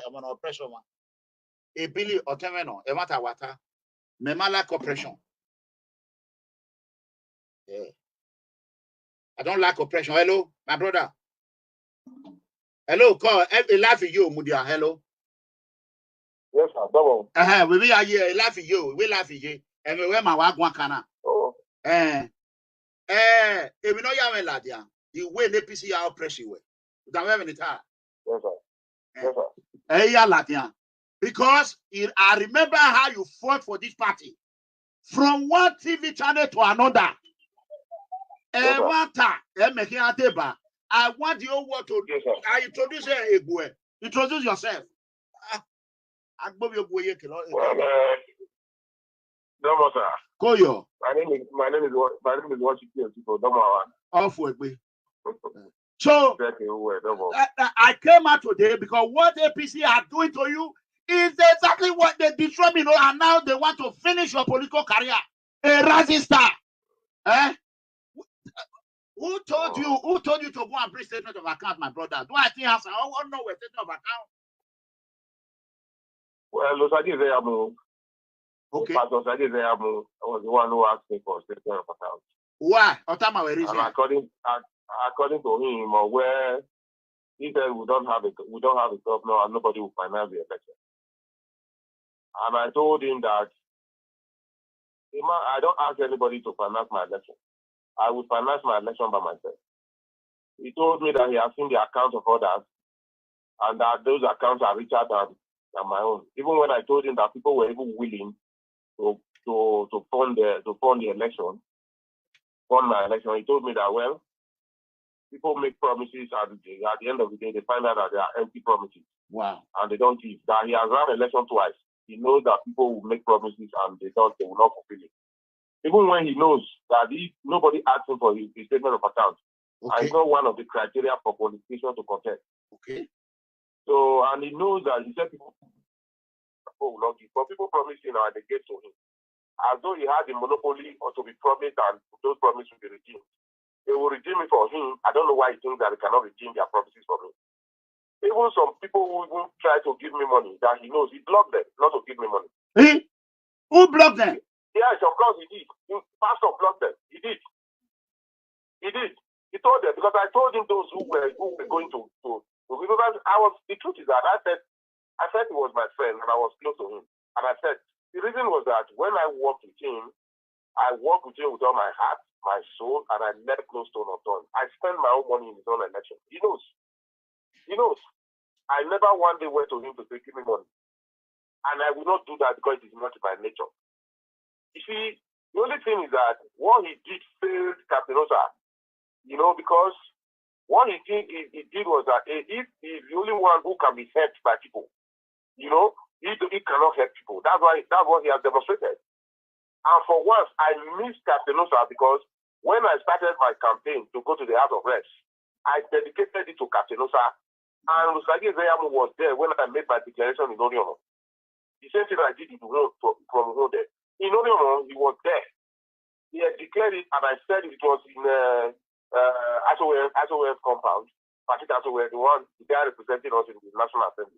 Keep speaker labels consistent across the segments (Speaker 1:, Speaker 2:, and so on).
Speaker 1: I'm on oppression. A billy or temeno, a matter water, memala oppression. Yeah. I don't like oppression. Hello, my brother. Hello, call. I laugh at you, Mudia. Hello.
Speaker 2: Yes, sir. Double.
Speaker 1: We are here. Laugh at you. We laugh at you. And we wear my wagwan kana.
Speaker 2: Oh.
Speaker 1: If we know you are ladia, the way they PC are oppression way. Don't have any time.
Speaker 2: Yes, sir. Yes, sir.
Speaker 1: Because I remember how you fought for this party from one TV channel to another.
Speaker 2: Yes,
Speaker 1: I want the whole world to introduce you. Introduce yourself.
Speaker 2: Well, Domo, sir.
Speaker 1: Koyo.
Speaker 2: My name is Osifo. Domo.
Speaker 1: Off with me. So I came out today because what APC are doing to you is exactly what they destroyed me, and now they want to finish your political career. A rising star. Who told you to go and bring statement of account, my brother? Do I think answer? I want to know where statement of account.
Speaker 2: Well, Ize-Iyamu.
Speaker 1: Okay.
Speaker 2: Pastor Ize-Iyamu was the one who asked me for statement of account.
Speaker 1: Why? Reason.
Speaker 2: And according to him, where he said we don't have a governor and nobody will finance the election. And I told him that I don't ask anybody to finance my election. I will finance my election by myself. He told me that he has seen the accounts of others and that those accounts are richer than my own. Even when I told him that people were even willing to fund the election, fund my election, he told me that, well, people make promises and at the end of the day, they find out that they are empty promises.
Speaker 1: Wow.
Speaker 2: And they don't give. That he has run election twice. He knows that people will make promises and they will not fulfill it. Even when he knows that if nobody asks him for his statement of account, and it's not one of the criteria for qualification to contest.
Speaker 1: Okay.
Speaker 2: So, and he knows that he said people will not give, but people promised him and they gave to him. As though he had the monopoly or to be promised and those promises will be redeemed. They will redeem it for him. I don't know why he thinks that they cannot redeem their promises for me. Even some people who even try to give me money that he knows, he blocked them not to give me money.
Speaker 1: Who blocked them?
Speaker 2: Yes, of course he did. Pastor blocked them. He did. He told them because I told him those who were going to because the truth is that I said he was my friend and I was close to him. And I said the reason was that when I worked with him, I worked with him with all my heart, my soul, and I left no stone unturned. I spent my own money in his own election. He knows. I never one day went to him to say, give me money. And I will not do that because it is not by nature. You see, the only thing is that what he did failed Captain Osa, because what he did was that if he's the only one who can be helped by people, he cannot help people. That's what he has demonstrated. And for once, I missed Captain Osa because when I started my campaign to go to the House of Reps, I dedicated it to Captain Osa. And Ize-Iyamu was there when I made my declaration in ORHIONMWON. The same thing I did from there. In ORHIONMWON, he was there. He had declared it, and I said it was in ASOF compound. Patrick ASOF, the guy representing us in the National Assembly.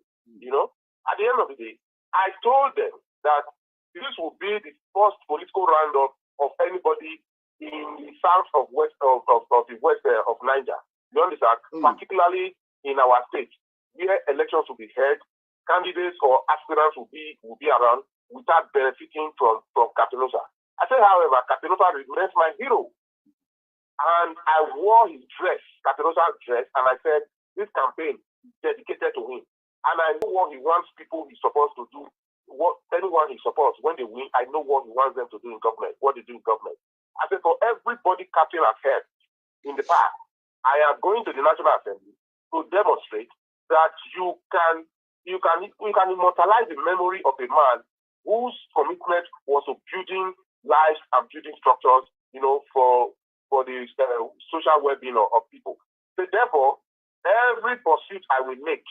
Speaker 2: At the end of the day, I told them that this will be the first political roundup of anybody in the south of the west of Niger. You understand? Particularly in our state, where elections will be held, candidates or aspirants will be around without benefiting from Captain Osa. I said, however, Captain Osa remains my hero. And I wore his dress, Captain Osa's dress, and I said, this campaign is dedicated to him. And I know what he wants people he's supposed to do, anyone he supports, when they win, I know what he wants them to do in government, what they do in government. I said, for everybody Captain has helped in the past, I am going to the National Assembly to demonstrate that you can immortalize the memory of a man whose commitment was to building lives and building structures, for the social well-being of people. So therefore, every pursuit I will make,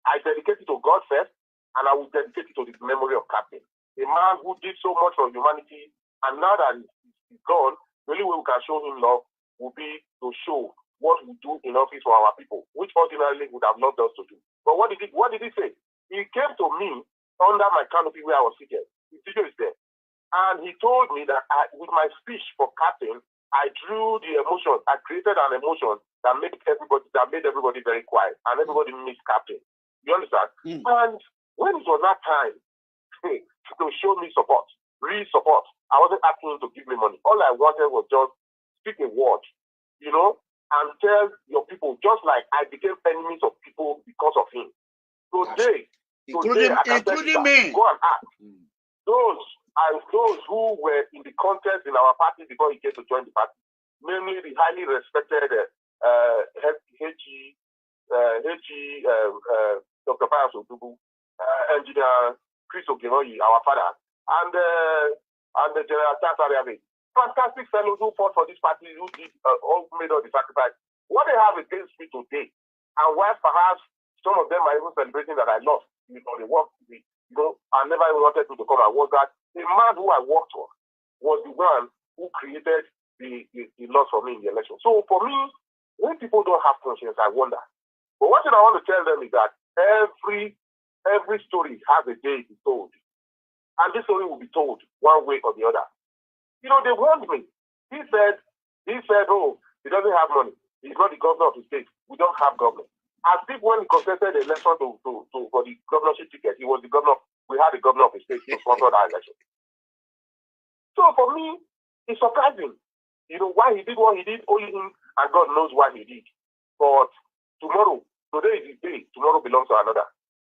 Speaker 2: I dedicate it to God first, and I will dedicate it to the memory of Captain, a man who did so much for humanity, and now that he's gone, the only way we can show him love will be to show what we do in office for our people, which ordinarily would have loved us to do. But what did he say? He came to me under my canopy where I was seated. The video is there. And he told me that with my speech for captain, I drew the emotion. I created an emotion that made everybody very quiet, and everybody missed captain. You understand? And when it was that time to show me support, real support, I wasn't asking him to give me money. All I wanted was just speak a word, you know, and tell your people, just like I became enemies of people because of him. Today,
Speaker 1: including me.
Speaker 2: Go and ask those who were in the contest in our party before he came to join the party, namely the highly respected Dr. Pius Odubu, Engineer Chris Ogenoyi, our father, and the General Tassariabe. Fantastic fellows who fought for this party, who did all made all the sacrifice. What they have against me today, and why perhaps some of them are even celebrating that I lost, you know, they worked with me. You know, I never even wanted to come. I was that the man who I worked for was the one who created the loss for me in the election. So for me, when people don't have conscience, I wonder. But one thing I want to tell them is that every story has a day to be told. And this story will be told one way or the other. You know, they warned me. He said, oh, he doesn't have money. He's not the governor of the state. We don't have governor. As if when he contested the election for the governorship ticket, he was the governor. We had the governor of the state to sponsor that election. So for me, it's surprising. You know, why he did what he did, only him and God knows why he did. But today is his day, tomorrow belongs to another.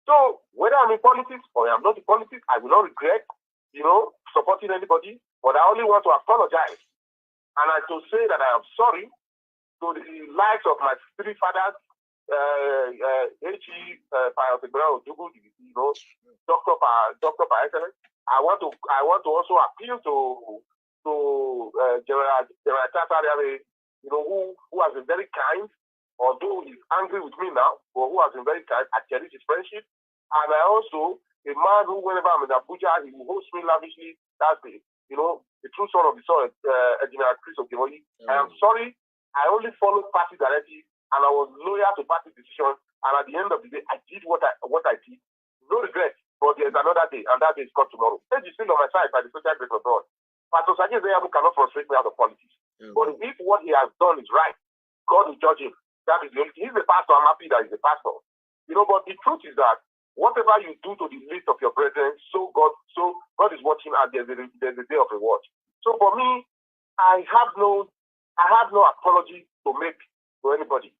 Speaker 2: So whether I'm in politics or I'm not in politics, I will not regret, you know, supporting anybody, but I only want to apologize. And I to say that I am sorry to the lives of my three fathers, Pius Odubu, you know, Dr. by excellence. I want to also appeal to General Tassariabe, you know, who has been very kind, although he's angry with me now, but who has been very kind. I cherish his friendship. And I also, a man who, whenever I'm in Abuja, he will host me lavishly. That's the true son of the soil, Engineer Chris Ogenoyi. I am sorry, I only followed party directly, and I was loyal to party decisions. And at the end of the day, I did what I did. No regret, but there's another day, and that day is called tomorrow. Age is still on my side by the social grace of God. Pastor Ize-Iyamu cannot frustrate me out of politics. But if what he has done is right, God will judge him. That is the only thing. He's a pastor. I'm happy that he's a pastor. You know, but the truth is that whatever you do to the least of your brethren, so God is watching, and there's a day of reward. So for me, I have no apology to make to anybody,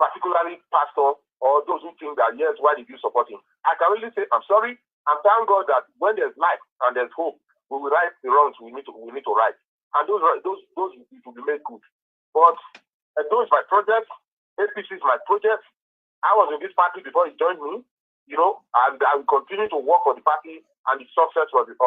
Speaker 2: particularly pastor or those who think that, yes, why did you support him? I can really say I'm sorry, and thank God that when there's life and there's hope, we will right the wrongs we need to right, and those will be made good. But those my projects, APC is my project. I was in this party before he joined me, you know, and I will continue to work for the party and the success of the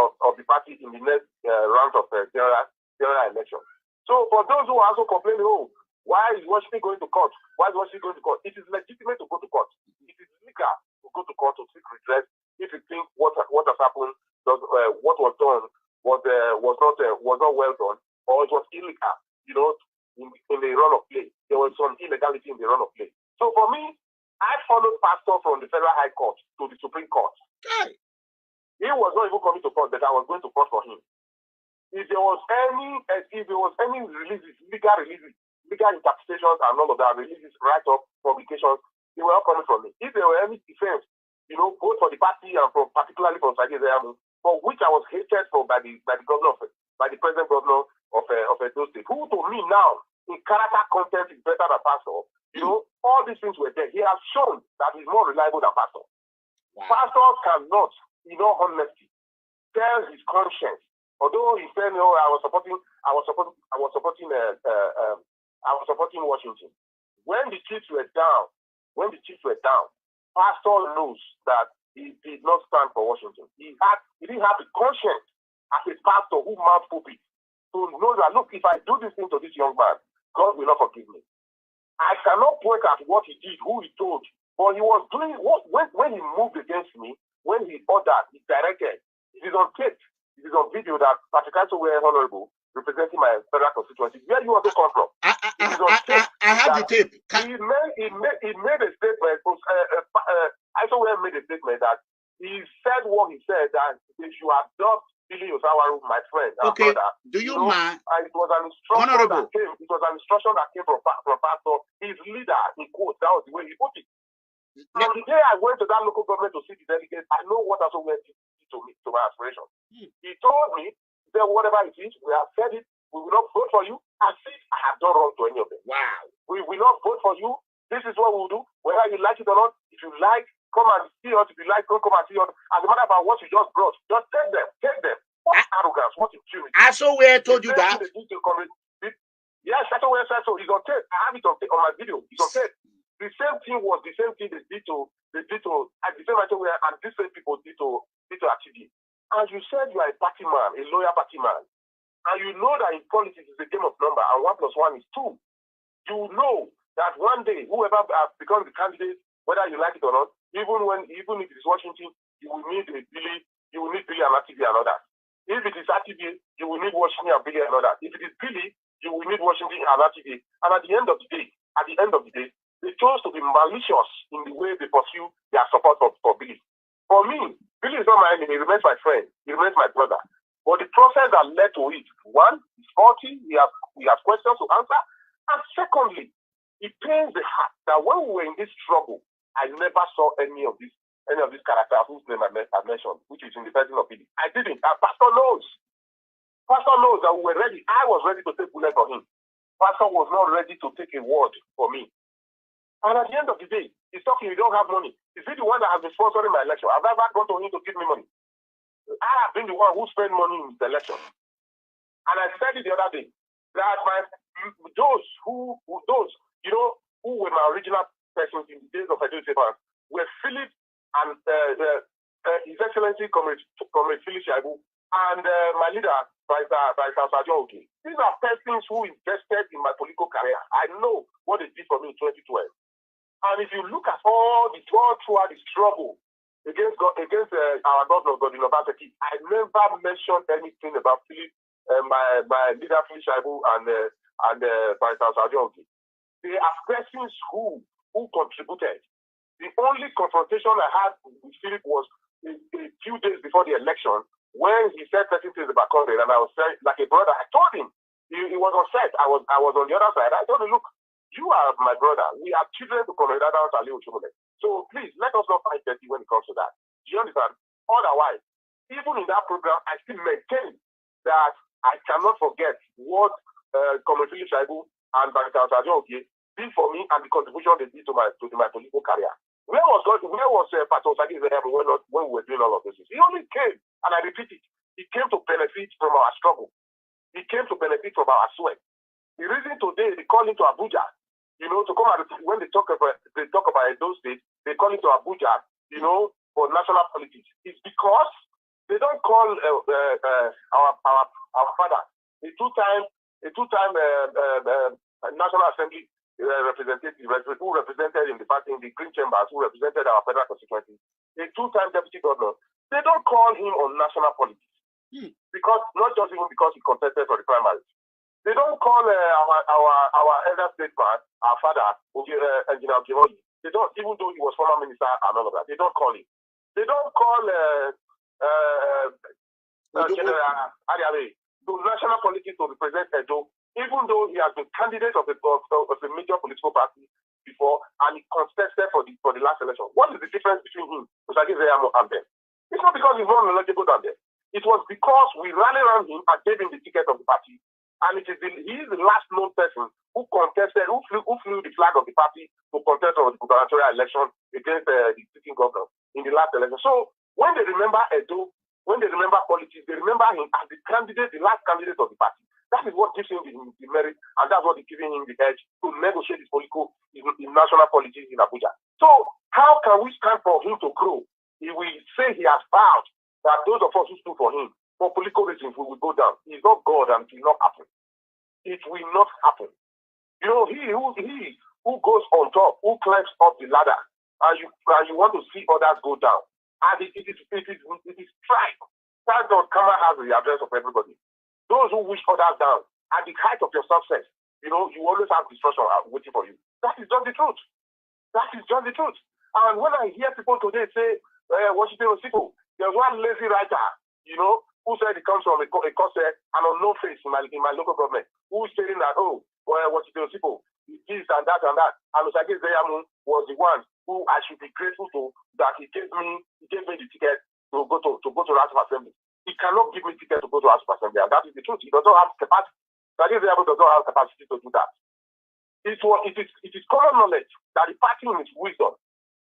Speaker 2: party in the next round of general election. So for those who are also complaining, oh, why is Washington going to court? Why is Washington going to court? It is legitimate to go to court. It is legal to go to court to seek redress if you think what has happened, what was done was not well done, or it was illegal, you know, in the run of play. There was some illegality in the run of play. So for me, I followed pastor from the Federal High Court to the Supreme Court.
Speaker 1: Hey.
Speaker 2: He was not even coming to court, but I was going to court for him. If there was any releases, legal interpretations and all of that, releases, write-up, publications, they were all coming from me. If there were any defense, you know, both for the party and particularly from Ize-Iyamu, for which I was hated for by the governor, by the present governor of Edo State, who to me now, in character content is better than pastor. You know, all these things were there. He has shown that he's more reliable than pastor. Wow. Pastor cannot, in all honesty, tell his conscience. Although he said, no, I was supporting Washington. When the chiefs were down, pastor knows that he did not stand for Washington. He didn't have the conscience as a pastor who mouth pulpit to know that, look, if I do this thing to this young man, God will not forgive me. I cannot point at what he did, who he told, but he was doing when he moved against me, when he ordered, he directed. It is on tape, it is on video that Patrick were honorable representing my federal constituency. Where you also come from? It is on tape.
Speaker 1: I have the tape.
Speaker 2: He made a statement. I also made a statement that he said what he said, that they should adopt Billy Osawaru, my friend, our brother.
Speaker 1: Do you mind?
Speaker 2: It was an instruction
Speaker 1: Honorable.
Speaker 2: that came. It was an instruction that came from Pastor, his leader, in quotes. That was the way he put it. And the day I went to that local government to see the delegates, I know what also went to me, to my aspiration. He told me that whatever it is, we have said it, we will not vote for you, as if I have done wrong to any of them. Wow. We will not vote for you. This is what we will do, whether you like it or not. If you like, come and see us. If you like, don't come and see us. As a matter of fact, what you just brought, just take them. Take them. What arrogance, what impunity.
Speaker 1: I saw where I told you that.
Speaker 2: Yes, that's what I said. So he's on tape. I have it on my video. He's on tape. The same thing was the same thing they did to at the same time where and different people did to activity. And you said you are a party man, a loyal party man. And you know that in politics is a game of number, and 1 + 1 is 2. You know that one day, whoever becomes the candidate, whether you like it or not, even if it is Washington, you will need Billy and Activity and others. If it is Activity, you will need Washington and Billy and others. If it is Billy, you will need Washington and Activity. And at the end of the day, they chose to be malicious in the way they pursue their support for Billy. For me, Billy is not my enemy. He remains my friend. He remains my brother. But the process that led to it, one, is faulty. We have questions to answer. And secondly, it pains the heart that when we were in this struggle, I never saw any of these characters whose name I mentioned, which is in the person of Billy. I didn't. Pastor knows. Pastor knows that we were ready. I was ready to take bullet for him. Pastor was not ready to take a word for me. And at the end of the day, he's talking, you don't have money. Is he the one that has been sponsoring my election? Have I ever gone to him to give me money? I have been the one who spent money in the election. And I said it the other day, that those who were my original persons in the days of Edo Papers were Philip and His Excellency Comrade Philip Ize-Iyamu and my leader, Barrister JION. These are persons who invested in my political career. I know what they did for me in 2012. And if you look at all throughout the struggle against our governor, Godwin Obaseki, I never mentioned anything about Philip, my leader Philip Ize-Iyamu and Barrister JION. They are persons who contributed. The only confrontation I had with Philip was a few days before the election when he said certain things about Comrade, and I was saying, like a brother, I told him, he was upset. I was on the other side. I told him, look, you are my brother. We are children to Comrade Oshiomhole. So please, let us not fight dirty when it comes to that. Do you understand? Otherwise, even in that program, I still maintain that I cannot forget what Comrade Philip Ize-Iyamu and Barrister JION did for me and the contribution they did to my political career. Where was Pastor OSAGIE when we were doing all of this? He only came, and I repeat it, he came to benefit from our struggle. He came to benefit from our sweat. The reason today they call him to Abuja, to come out when they talk about those states, they call him to Abuja, for national politics. It's because they don't call our father, a two-time National Assembly representative who represented in the party in the Green Chambers, who represented our federal constituency, a two-time deputy governor. They don't call him on national politics because not just even because he contested for the primaries. They don't call our elder statesman, our father, Engineer Oshiomhole. They don't, even though he was former minister and all of that. They don't call him. They don't call General Ariabe to national politics to represent Edo, even though he has been candidate of a major political party before and he contested for the last election. What is the difference between him, Ize-Iyamu, and them? It's not because he's more knowledgeable than them. It was because we rallied around him and gave him the ticket of the party. And he is the last known person who contested, who flew the flag of the party to contest on the gubernatorial election against the sitting governor in the last election. So when they remember Edo, when they remember politics, they remember him as the candidate, the last candidate of the party. That is what gives him the merit, and that's what is giving him the edge to negotiate his political, in national politics in Abuja. So how can we stand for him to grow if we say he has vowed that those of us who stood for him, for political reasons, we will go down? He's not God, and it will not happen. It will not happen. He who goes on top, who climbs up the ladder, and you want to see others go down. And it is pride. Pride.Kama has the address of everybody. Those who wish others down, at the height of your success, you always have destruction waiting for you. That is just the truth. That is just the truth. And when I hear people today say, Washington Osifo. There's one lazy writer, you know, who said he comes from a course and unknown face in my local government, who's saying that, Washington Osifo, this and that and that. And OSAGIE Ize-Iyamu was the one who I should be grateful to, that he gave me the ticket to go to House of Assembly. He cannot give me ticket to go to House of Assembly, and that is the truth. He does not have capacity. OSAGIE Ize-Iyamu does not have capacity to do that. It is common knowledge that the party in its wisdom,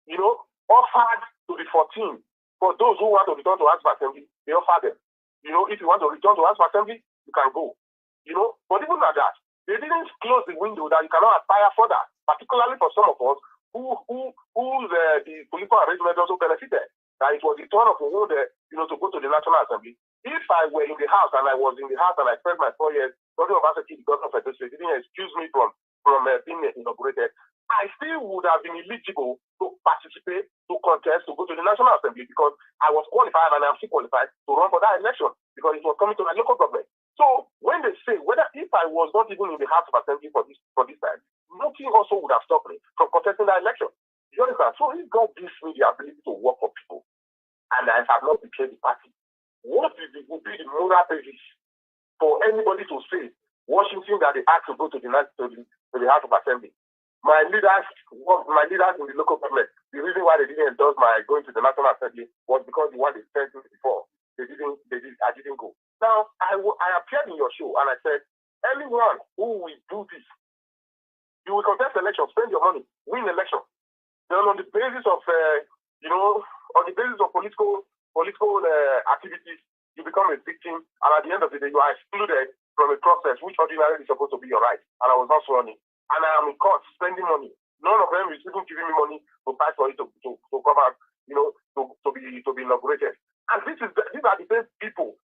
Speaker 2: you know, offered to the 14 for those who want to return to House of Assembly. They offer them. You know, if you want to return to House of Assembly, you can go. You know, but even at that, they didn't close the window that you cannot aspire further, particularly for some of us whose the political arrangement also benefited. That it was the turn of the world, you know, to go to the National Assembly. If I were in the House and I was in the House and I spent my 4 years, Governor of the governor of Federal State didn't excuse me from being inaugurated, I still would have been eligible to participate, to contest, to go to the National Assembly because I was qualified and I'm still qualified to run for that election because it was coming to my local government. So when they say whether if I was not even in the House of Assembly for this time, nothing also would have stopped me from contesting that election. You understand? So if God gives me the ability to work for people and I have not betrayed the party, what would be the moral basis for anybody to say Washington that they had to go to the House of Assembly? My leaders in the local government, the reason why they didn't endorse my going to the National Assembly was because the one they sent me before, I didn't go. Now, I appeared in your show and I said, anyone who will do this, you will contest election, spend your money, win election. Then on the basis of, on the basis of political activities, you become a victim, and at the end of the day, you are excluded from a process which ordinarily is supposed to be your right. And I was not running. And I am in court spending money. None of them is even giving me money to fight for it to come out, you know, to be inaugurated. And these are the same people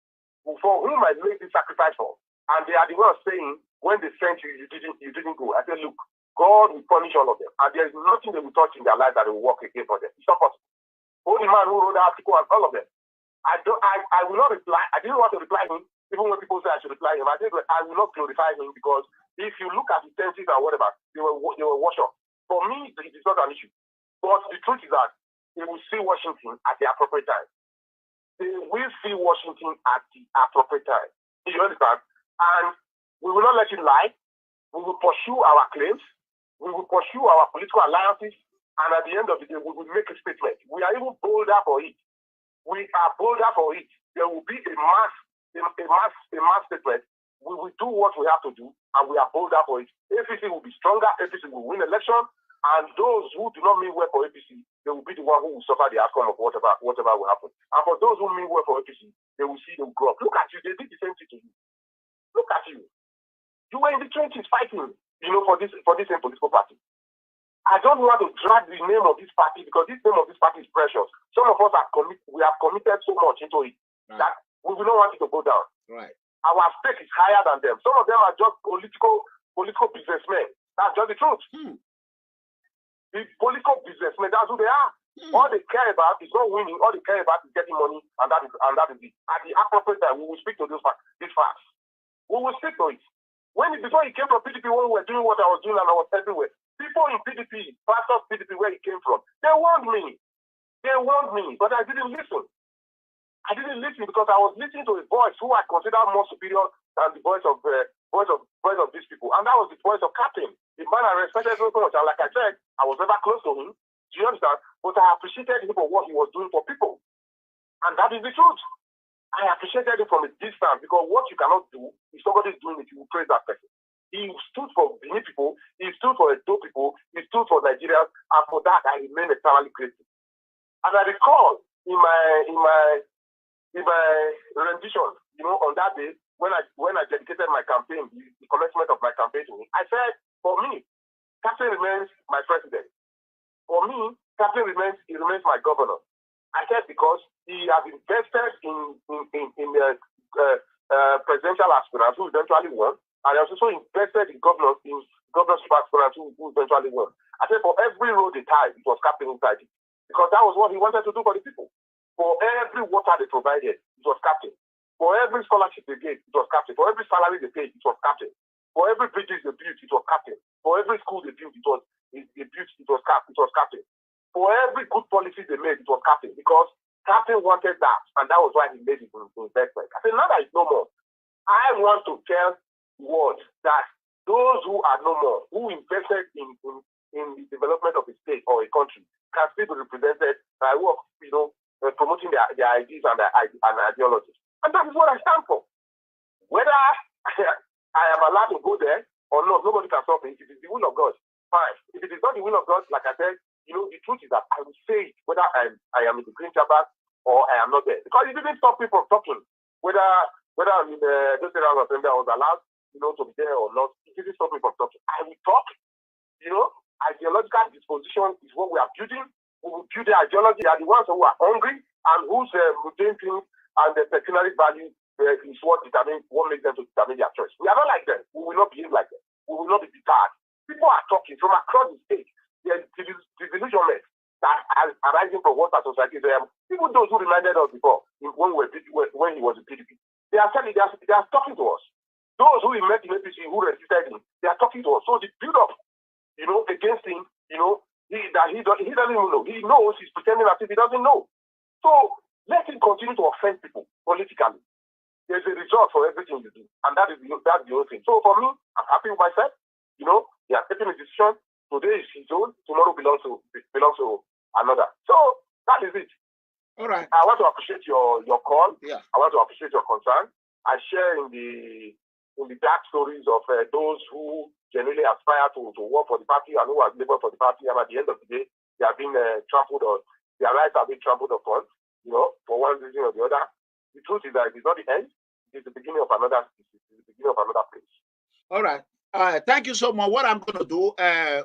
Speaker 2: for whom I made this sacrifice for. And they are the ones saying, when they sent you, you didn't go. I said, look, God will punish all of them. And there is nothing they will touch in their life that will work again for them. It's not possible. Only man who wrote the article and all of them. I will not reply. I didn't want to reply him, even when people say I should reply him. I will not glorify him because if you look at the tenses and whatever, they were washed up. For me, it is not an issue. But the truth is that they will see Washington at the appropriate time. They will see Washington at the appropriate time. You understand? And we will not let it lie. We will pursue our claims. We will pursue our political alliances. And at the end of the day, we will make a statement. We are even bolder for it. We are bolder for it. There will be a mass statement. We will do what we have to do, and we are bolder for it. APC will be stronger. APC will win election. And those who do not mean well for APC, they will be the one who will suffer the outcome of whatever will happen. And for those who mean well for APC, they will see them grow up. Look at you. They did the same thing to you. Look at you. You were in the trenches fighting, you know, for this same political party. I don't want to drag the name of this party because this name of this party is precious. Some of us have committed so much into it that we will not want it to go down.
Speaker 1: Right.
Speaker 2: Our stake is higher than them. Some of them are just political businessmen. That's just the truth. The political businessmen, that's who they are. All they care about is not winning. All they care about is getting money, and that is it. At the appropriate time, we will speak to these facts. We will speak to it. Before he came from PDP, when we were doing what I was doing and I was everywhere, people in PDP, pastors PDP, where he came from, they warned me. But I didn't listen. I didn't listen because I was listening to a voice who I consider more superior than the voice of these people, and that was the voice of Captain, the man I respected so much. And like I said, I was never close to him. Do you understand? But I appreciated him for what he was doing for people, and that is the truth. I appreciated him from a distance because what you cannot do, if somebody is doing it, you will praise that person. He stood for many people. He stood for Edo people. He stood for Nigerians, and for that I remain eternally grateful. And I recall in my rendition, you know, on that day when I dedicated my campaign, the commencement of my campaign to him, I said, for me, Captain remains my president. For me, Captain remains my governor. I said because he has invested in presidential aspirants who eventually won, and he also invested in governorship aspirants who eventually won. I said for every road they tied, it was Captain inside it, because that was what he wanted to do for the people. For every water they provided, it was Captain. For every scholarship they gave, it was Captain. For every salary they paid, it was Captain. For every bridges they built, it was Captain. For every school they built, it was Captain. For every good policy they made, it was Captain, because Captain wanted that, and that was why he made his investment. I said, now that it's no more, I want to tell the world that those who are no more, who invested in the development of a state or a country, can still be represented by work, promoting their ideas and their ideologies. And that is what I stand for. Whether I am allowed to go there or not, nobody can stop me. If it is the will of God, fine. If it is not the will of God, like I said, the truth is that I will say it, whether I am in the Green Chabas or I am not there. Because it didn't stop me from talking. Whether I'm in the General Assembly I was allowed, to be there or not, it didn't stop me from talking. I will talk. Ideological disposition is what we are building. We will build the ideology. They are the ones who are hungry and whose routine things and the pecuniary value is what makes them to determine their choice. We are not like them. We will not behave like them. We will not be deterred. People are talking from across the state. There is disillusionment that are arising from what our society is. Even those who reminded us before, when he was in PDP, they are telling, they are talking to us. Those who we met in APC, who resisted him, they are talking to us. So the build-up, against him, he doesn't even know. He knows, he's pretending as if he doesn't know. So let him continue to offend people politically. There's a result for everything you do, and that's the whole thing. So for me, I'm happy with myself. He has taken a decision. Today is his own. Tomorrow belongs to another. So that is it.
Speaker 1: All right.
Speaker 2: I want to appreciate your call.
Speaker 1: Yeah.
Speaker 2: I want to appreciate your concern. I share in the dark stories of those who genuinely aspire to work for the party and who have labored for the party. And at the end of the day, they have been trampled on. Their rights have been trampled upon. For one reason or the other. The truth is that it is not the end. It is the beginning of another. Place.
Speaker 1: All right. Thank you so much. What I'm going to do,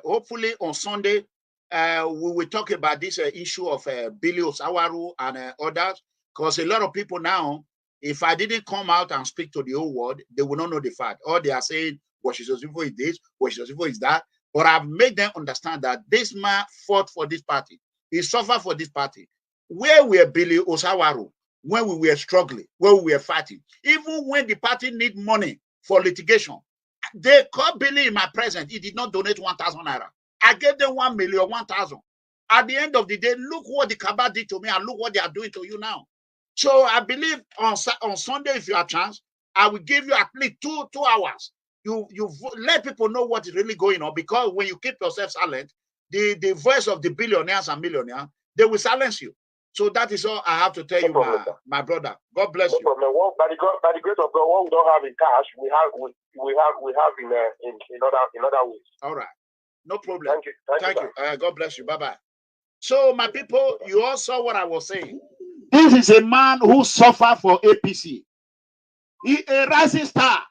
Speaker 1: hopefully on Sunday, we will talk about this issue of Billy Osawaru and others, because a lot of people now, if I didn't come out and speak to the whole world, they will not know the fact. Or they are saying, Osifo is this, Osifo is that. But I've made them understand that this man fought for this party. He suffered for this party. Where were Billy Osawaru when we were struggling, when we were fighting? Even when the party need money for litigation, they called Billy in my presence. He did not donate 1,000 naira. I gave them 1 million, 1,000. At the end of the day, look what the Kaba did to me and look what they are doing to you now. So I believe on Sunday, if you have a chance, I will give you at least two hours. You let people know what is really going on, because when you keep yourself silent, the voice of the billionaires and millionaires, they will silence you. So that is all I have to tell you, my brother. God bless you.
Speaker 2: Well, by the grace of God, what we don't have in cash, we have in other ways.
Speaker 1: All right, no problem.
Speaker 2: Thank you.
Speaker 1: Thank you. God bless you. Bye bye. So my people, you all saw what I was saying. This is a man who suffered for APC. He a rising star.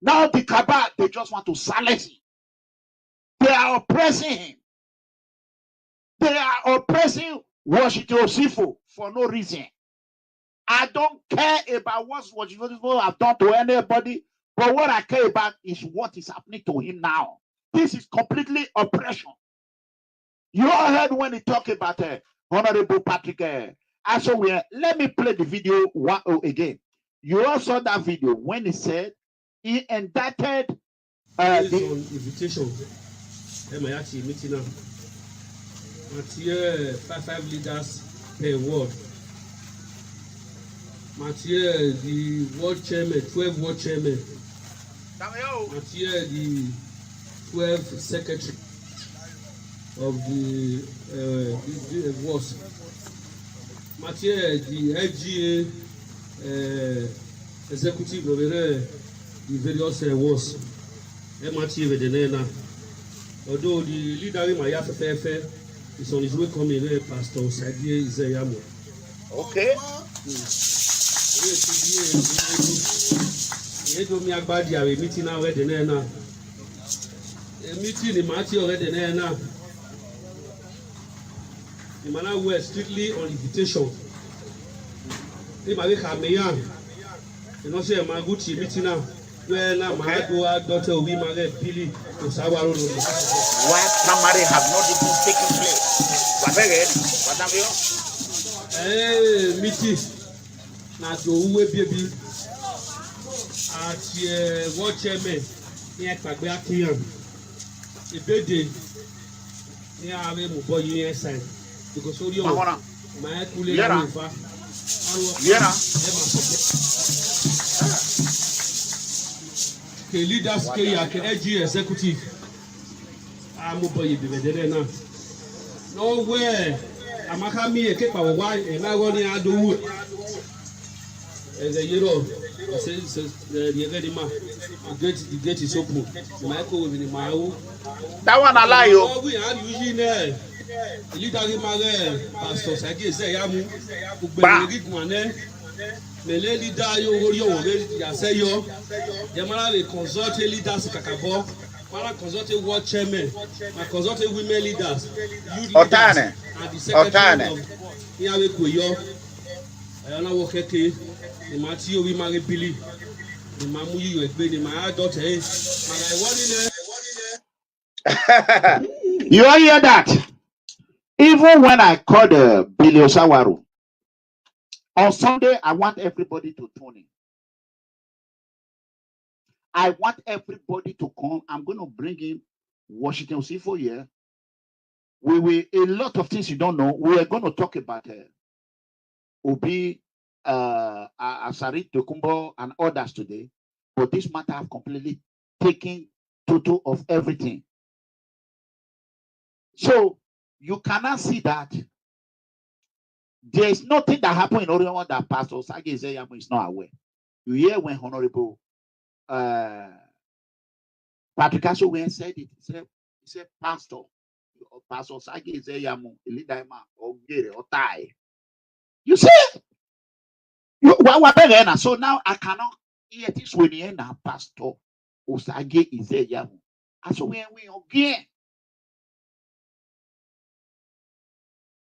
Speaker 1: Now the Kaba, they just want to silence him. They are oppressing him. They are oppressing Osifo for no reason. I don't care about what Osifo have done to anybody, but what I care about is what is happening to him now. This is completely oppression. You all heard when he talked about Honorable Patrick. Let me play the video again. You all saw that video when he said he indicted
Speaker 3: based on invitation. MIAT meeting now. Mathieu, 5 leaders per ward. Mathieu, the world chairman, 12 world chairman. Mathieu, the 12th secretary of the WAS. Mathieu, the FGA executive of the various WAS. Mathieu, with the name. Although the leader in my FFF is on his way coming, Pastor OSAGIE Ize-Iyamu.
Speaker 1: Okay.
Speaker 3: Meeting now already now. A meeting in Matthew already now. The man were strictly on invitation. The man Kameyan. You know, say my good meeting now. Where now my daughter we married Billy OSAWARU.
Speaker 1: Why primary have not even taken place?
Speaker 3: Meeting. Now to we baby at world chairman here Kagbe Akiyan. Ebede Yeah, I'm a boy union sign because so you
Speaker 1: Mahona.
Speaker 3: my cooling.
Speaker 1: Yera. Yera.
Speaker 3: Okay, leaders, AG executive. I'm a boy, you now. Nowhere. I'm a coming a keep our wife and I want to do it. As a year says the gate is open. Michael will be my own.
Speaker 1: That one ALIYU.
Speaker 3: We are using there. Leader Pastor Ize-Iyamu. Mele leader yo ya say yo. Yamara we consult leaders kakabo. Mara consult world chairman. Ma consult women leaders. Youth leaders. And the secretary of Iyawe Koyo. Ayana wo keke. The Matthew we marry Billy. The mamu you egbe the my daughter.
Speaker 1: You all hear that? Even when I called Billy OSAWARU on Sunday, I want everybody to tune in. I want everybody to come. I'm going to bring in Washington Osifo here. We will a lot of things you don't know. We are going to talk about Obi, Asari Tokumbo, and others today. But this matter have completely taken total of everything. So you cannot see that there is nothing that happened in ORHIONMWON that Pastor OSAGIE Ize-Iyamu is not aware. You hear when Honorable Patrick Asogwe said it. He said, Pastor OSAGIE Ize-Iyamu, or die. You see? So now I cannot hear this when you now Pastor OSAGIE Ize-Iyamu. So when we again,